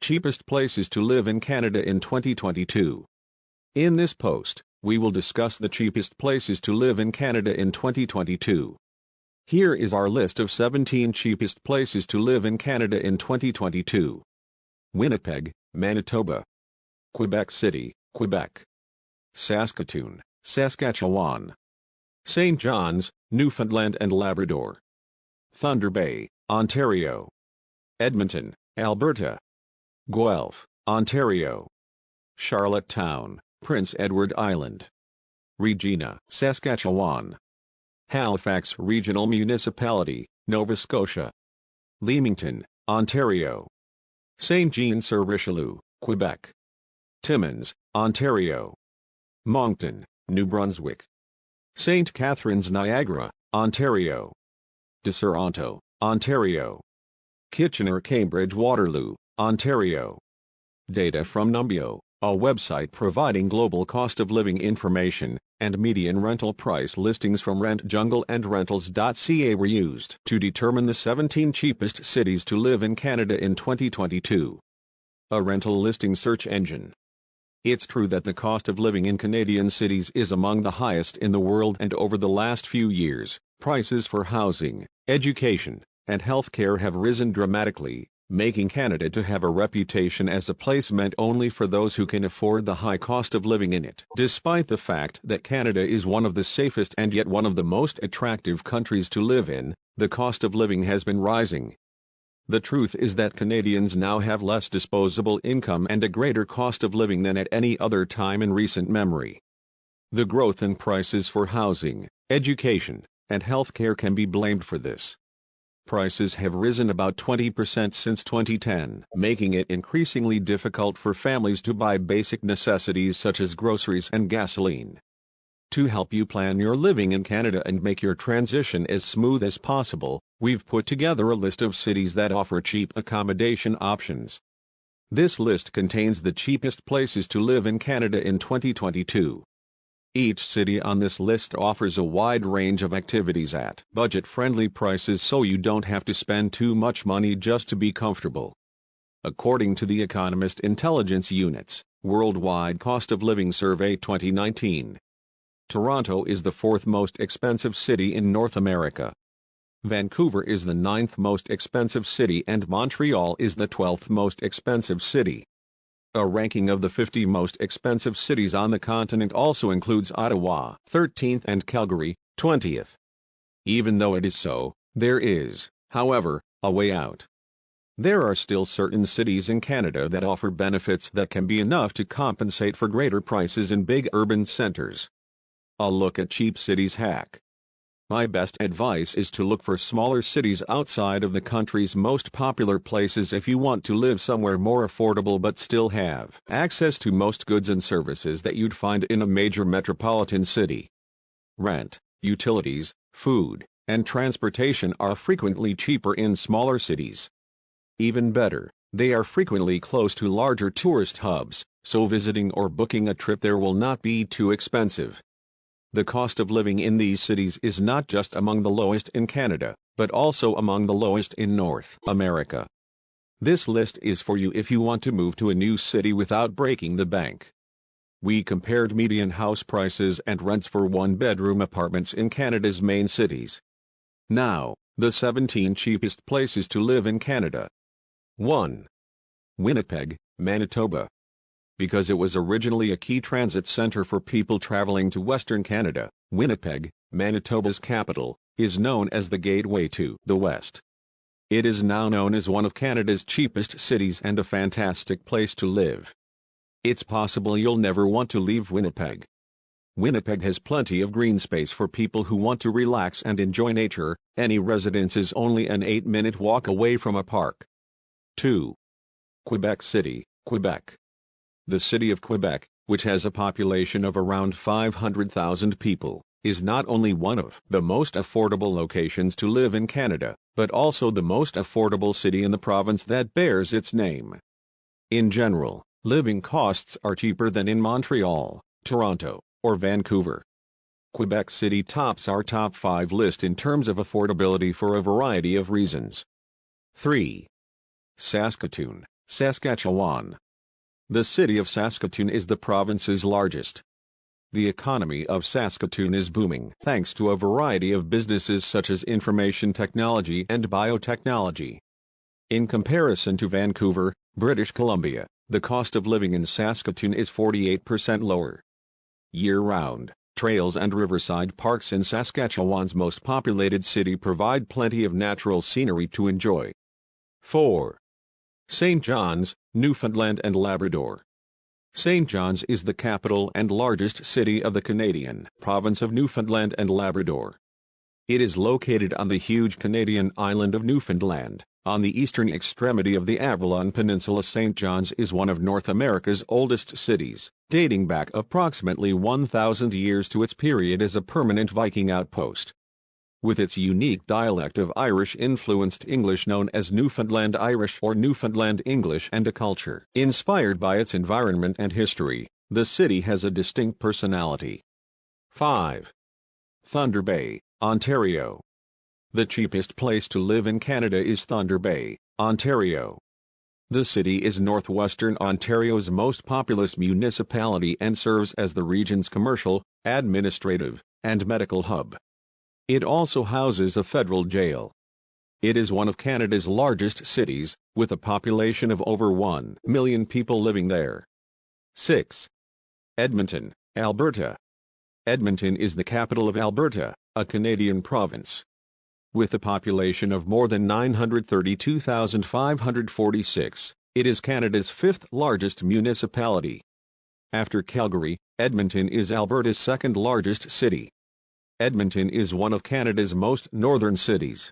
Cheapest places to live in Canada in 2022. In this post, we will discuss the cheapest places to live in Canada in 2022. Here is our list of 17 cheapest places to live in Canada in 2022. Winnipeg, Manitoba. Quebec City, Quebec. Saskatoon, Saskatchewan. St. John's, Newfoundland and Labrador. Thunder Bay, Ontario. Edmonton, Alberta. Guelph, Ontario. Charlottetown, Prince Edward Island. Regina, Saskatchewan. Halifax Regional Municipality, Nova Scotia. Leamington, Ontario. Saint Jean-sur-Richelieu, Quebec. Timmins, Ontario. Moncton, New Brunswick. St. Catharines, Niagara, Ontario. De Toronto, Ontario. Kitchener-Cambridge, Waterloo, Ontario. Data from Numbeo, a website providing global cost of living information, and median rental price listings from Rent Jungle and Rentals.ca were used to determine the 17 cheapest cities to live in Canada in 2022. A rental listing search engine. It's true that the cost of living in Canadian cities is among the highest in the world, and over the last few years, prices for housing, education, and healthcare have risen dramatically, making Canada to have a reputation as a place meant only for those who can afford the high cost of living in it. Despite the fact that Canada is one of the safest and yet one of the most attractive countries to live in, the cost of living has been rising. The truth is that Canadians now have less disposable income and a greater cost of living than at any other time in recent memory. The growth in prices for housing, education, and healthcare can be blamed for this. Prices have risen about 20% since 2010, making it increasingly difficult for families to buy basic necessities such as groceries and gasoline. To help you plan your living in Canada and make your transition as smooth as possible, we've put together a list of cities that offer cheap accommodation options. This list contains the cheapest places to live in Canada in 2022. Each city on this list offers a wide range of activities at budget-friendly prices, so you don't have to spend too much money just to be comfortable. According to the Economist Intelligence Unit's Worldwide Cost of Living Survey 2019, Toronto is the fourth most expensive city in North America. Vancouver is the ninth most expensive city and Montreal is the 12th most expensive city. A ranking of the 50 most expensive cities on the continent also includes Ottawa, 13th, and Calgary, 20th. Even though it is so, there is, however, a way out. There are still certain cities in Canada that offer benefits that can be enough to compensate for greater prices in big urban centers. A look at cheap cities hack. My best advice is to look for smaller cities outside of the country's most popular places if you want to live somewhere more affordable but still have access to most goods and services that you'd find in a major metropolitan city. Rent, utilities, food, and transportation are frequently cheaper in smaller cities. Even better, they are frequently close to larger tourist hubs, so visiting or booking a trip there will not be too expensive. The cost of living in these cities is not just among the lowest in Canada, but also among the lowest in North America. This list is for you if you want to move to a new city without breaking the bank. We compared median house prices and rents for one-bedroom apartments in Canada's main cities. Now, the 17 cheapest places to live in Canada. 1. Winnipeg, Manitoba. Because it was originally a key transit center for people traveling to Western Canada, Winnipeg, Manitoba's capital, is known as the gateway to the West. It is now known as one of Canada's cheapest cities and a fantastic place to live. It's possible you'll never want to leave Winnipeg. Winnipeg has plenty of green space for people who want to relax and enjoy nature. Any residence is only an 8-minute walk away from a park. 2. Quebec City, Quebec. The city of Quebec, which has a population of around 500,000 people, is not only one of the most affordable locations to live in Canada, but also the most affordable city in the province that bears its name. In general, living costs are cheaper than in Montreal, Toronto, or Vancouver. Quebec City tops our top 5 list in terms of affordability for a variety of reasons. 3. Saskatoon, Saskatchewan. The city of Saskatoon is the province's largest. The economy of Saskatoon is booming thanks to a variety of businesses such as information technology and biotechnology. In comparison to Vancouver, British Columbia, the cost of living in Saskatoon is 48% lower. Year-round, trails and riverside parks in Saskatchewan's most populated city provide plenty of natural scenery to enjoy. 4. St. John's, Newfoundland and Labrador. St. John's is the capital and largest city of the Canadian province of Newfoundland and Labrador. It is located on the huge Canadian island of Newfoundland, on the eastern extremity of the Avalon Peninsula. St. John's is one of North America's oldest cities, dating back approximately 1,000 years to its period as a permanent Viking outpost. With its unique dialect of Irish-influenced English known as Newfoundland Irish or Newfoundland English and a culture inspired by its environment and history, the city has a distinct personality. 5. Thunder Bay, Ontario. The cheapest place to live in Canada is Thunder Bay, Ontario. The city is northwestern Ontario's most populous municipality and serves as the region's commercial, administrative, and medical hub. It also houses a federal jail. It is one of Canada's largest cities, with a population of over 1 million people living there. 6. Edmonton, Alberta. Edmonton is the capital of Alberta, a Canadian province. With a population of more than 932,546, it is Canada's fifth largest municipality. After Calgary, Edmonton is Alberta's second largest city. Edmonton is one of Canada's most northern cities.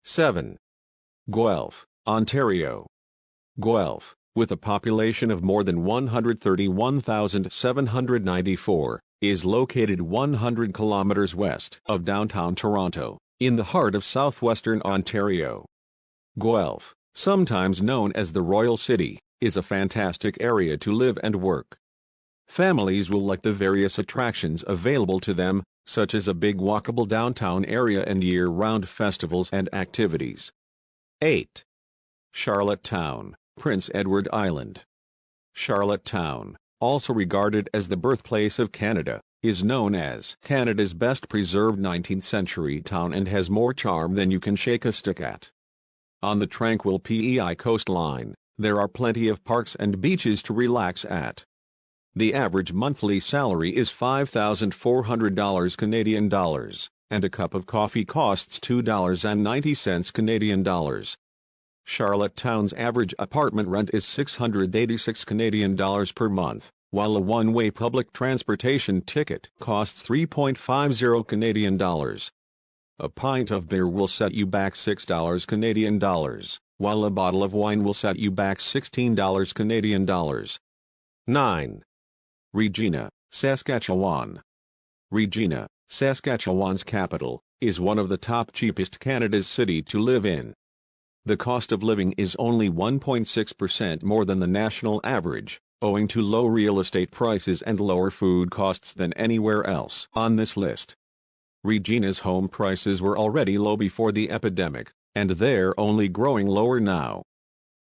7. Guelph, Ontario. Guelph, with a population of more than 131,794, is located 100 kilometers west of downtown Toronto, in the heart of southwestern Ontario. Guelph, sometimes known as the Royal City, is a fantastic area to live and work. Families will like the various attractions available to them, such as a big walkable downtown area and year-round festivals and activities. 8. Charlottetown, Prince Edward Island. Charlottetown, also regarded as the birthplace of Canada, is known as Canada's best preserved 19th-century town and has more charm than you can shake a stick at. On the tranquil PEI coastline, there are plenty of parks and beaches to relax at. The average monthly salary is $5,400 Canadian dollars, and a cup of coffee costs $2.90 Canadian dollars. Charlottetown's average apartment rent is $686 Canadian dollars per month, while a one-way public transportation ticket costs $3.50 Canadian dollars. A pint of beer will set you back $6 Canadian dollars, while a bottle of wine will set you back $16 Canadian dollars. 9. Regina, Saskatchewan. Regina, Saskatchewan's capital, is one of the top cheapest Canada's city to live in. The cost of living is only 1.6% more than the national average, owing to low real estate prices and lower food costs than anywhere else on this list. Regina's home prices were already low before the epidemic, and they're only growing lower now.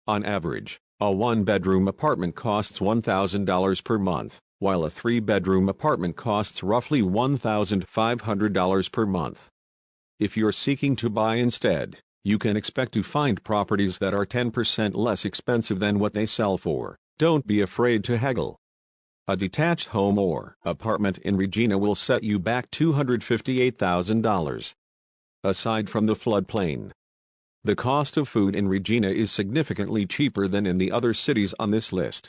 On average, a one-bedroom apartment costs $1,000 per month, while a three-bedroom apartment costs roughly $1,500 per month. If you're seeking to buy instead, you can expect to find properties that are 10% less expensive than what they sell for. Don't be afraid to haggle. A detached home or apartment in Regina will set you back $258,000. Aside from the floodplain, the cost of food in Regina is significantly cheaper than in the other cities on this list.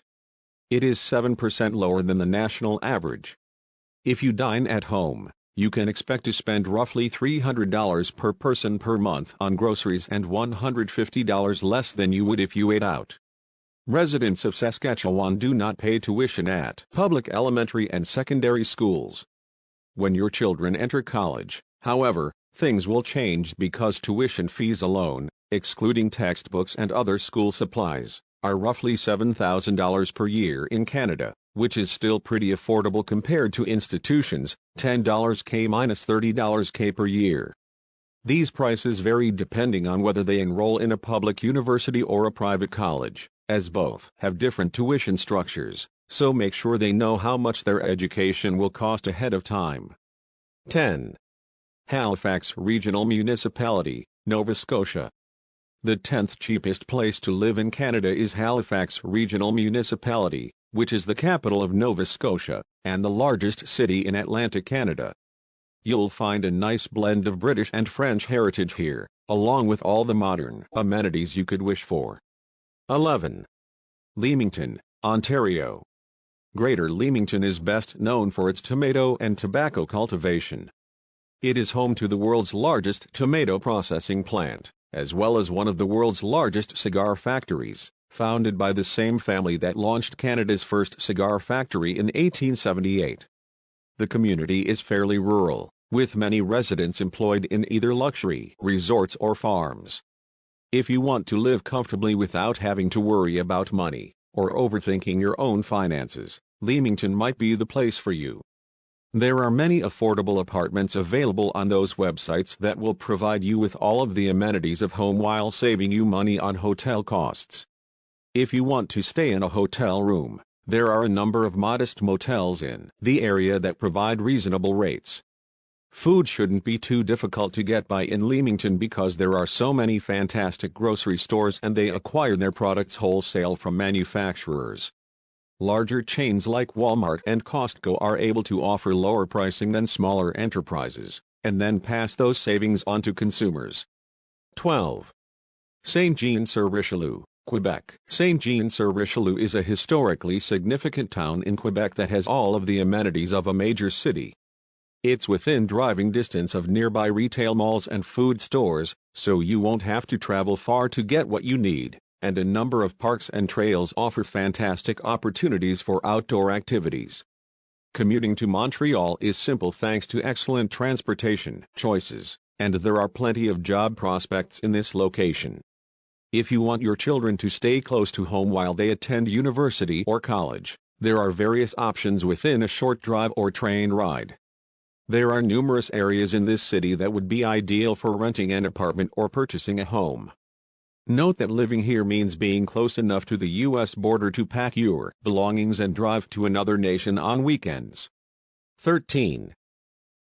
It is 7% lower than the national average. If you dine at home, you can expect to spend roughly $300 per person per month on groceries and $150 less than you would if you ate out. Residents of Saskatchewan do not pay tuition at public elementary and secondary schools. When your children enter college, however, things will change because tuition fees alone, excluding textbooks and other school supplies, are roughly $7,000 per year in Canada, which is still pretty affordable compared to institutions, $10K minus $30K per year. These prices vary depending on whether they enroll in a public university or a private college, as both have different tuition structures, so make sure they know how much their education will cost ahead of time. 10. Halifax Regional Municipality, Nova Scotia. The 10th cheapest place to live in Canada is Halifax Regional Municipality, which is the capital of Nova Scotia, and the largest city in Atlantic Canada. You'll find a nice blend of British and French heritage here, along with all the modern amenities you could wish for. 11. Leamington, Ontario. Greater Leamington is best known for its tomato and tobacco cultivation. It is home to the world's largest tomato processing plant, as well as one of the world's largest cigar factories, founded by the same family that launched Canada's first cigar factory in 1878. The community is fairly rural, with many residents employed in either luxury resorts or farms. If you want to live comfortably without having to worry about money, or overthinking your own finances, Leamington might be the place for you. There are many affordable apartments available on those websites that will provide you with all of the amenities of home while saving you money on hotel costs. If you want to stay in a hotel room, there are a number of modest motels in the area that provide reasonable rates. Food shouldn't be too difficult to get by in Leamington because there are so many fantastic grocery stores and they acquire their products wholesale from manufacturers. Larger chains like Walmart and Costco are able to offer lower pricing than smaller enterprises, and then pass those savings on to consumers. 12. Saint-Jean-sur-Richelieu, Quebec. Saint-Jean-sur-Richelieu is a historically significant town in Quebec that has all of the amenities of a major city. It's within driving distance of nearby retail malls and food stores, so you won't have to travel far to get what you need, and a number of parks and trails offer fantastic opportunities for outdoor activities. Commuting to Montreal is simple thanks to excellent transportation choices, and there are plenty of job prospects in this location. If you want your children to stay close to home while they attend university or college, there are various options within a short drive or train ride. There are numerous areas in this city that would be ideal for renting an apartment or purchasing a home. Note that living here means being close enough to the U.S. border to pack your belongings and drive to another nation on weekends. 13.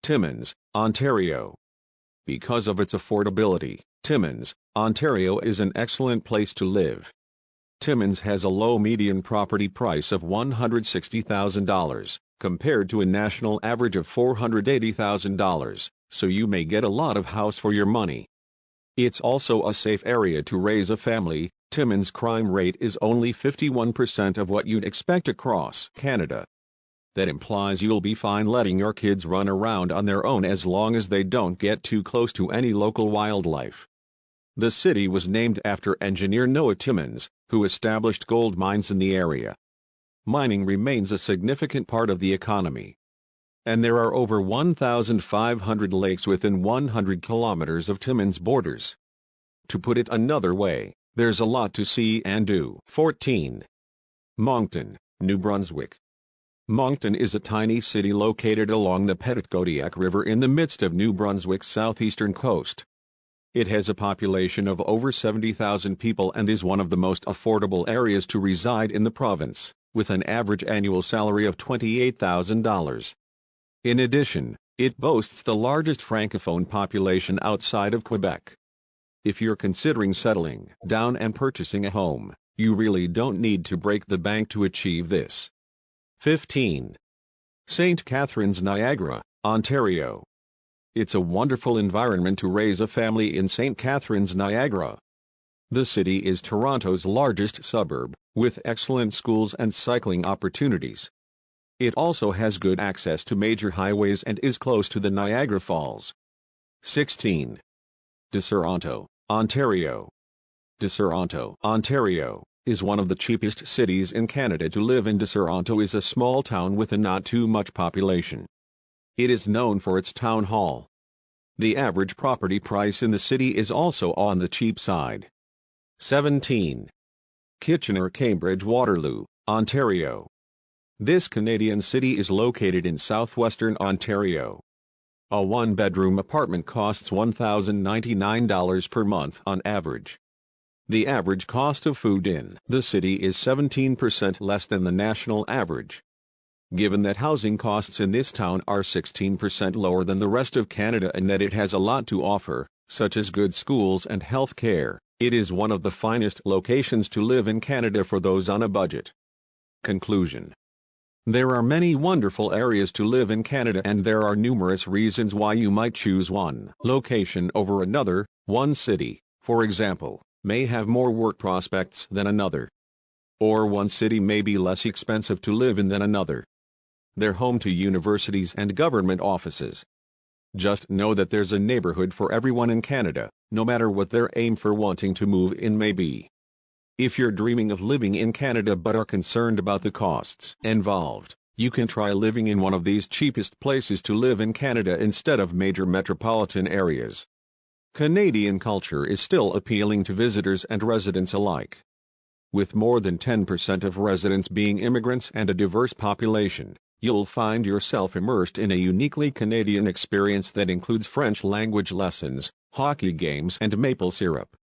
Timmins, Ontario. Because of its affordability, Timmins, Ontario is an excellent place to live. Timmins has a low median property price of $160,000, compared to a national average of $480,000, so you may get a lot of house for your money. It's also a safe area to raise a family. Timmins' crime rate is only 51% of what you'd expect across Canada. That implies you'll be fine letting your kids run around on their own as long as they don't get too close to any local wildlife. The city was named after engineer Noah Timmins, who established gold mines in the area. Mining remains a significant part of the economy. And there are over 1,500 lakes within 100 kilometers of Timmins' borders. To put it another way, there's a lot to see and do. 14. Moncton, New Brunswick. Moncton is a tiny city located along the Petitgodiac River in the midst of New Brunswick's southeastern coast. It has a population of over 70,000 people and is one of the most affordable areas to reside in the province, with an average annual salary of $28,000. In addition, it boasts the largest francophone population outside of Quebec. If you're considering settling down and purchasing a home, you really don't need to break the bank to achieve this. 15. St. Catharines, Niagara, Ontario. It's a wonderful environment to raise a family in St. Catharines, Niagara. The city is Toronto's largest suburb, with excellent schools and cycling opportunities. It also has good access to major highways and is close to the Niagara Falls. 16. Toronto, Ontario. Toronto, Ontario, is one of the cheapest cities in Canada to live in. Toronto is a small town with a not too much population. It is known for its town hall. The average property price in the city is also on the cheap side. 17. Kitchener-Cambridge, Waterloo, Ontario. This Canadian city is located in southwestern Ontario. A one-bedroom apartment costs $1,099 per month on average. The average cost of food in the city is 17% less than the national average. Given that housing costs in this town are 16% lower than the rest of Canada and that it has a lot to offer, such as good schools and health care, it is one of the finest locations to live in Canada for those on a budget. Conclusion. There are many wonderful areas to live in Canada and there are numerous reasons why you might choose one location over another. One city, for example, may have more work prospects than another. Or one city may be less expensive to live in than another. They're home to universities and government offices. Just know that there's a neighborhood for everyone in Canada, no matter what their aim for wanting to move in may be. If you're dreaming of living in Canada but are concerned about the costs involved, you can try living in one of these cheapest places to live in Canada instead of major metropolitan areas. Canadian culture is still appealing to visitors and residents alike. With more than 10% of residents being immigrants and a diverse population, you'll find yourself immersed in a uniquely Canadian experience that includes French language lessons, hockey games and maple syrup.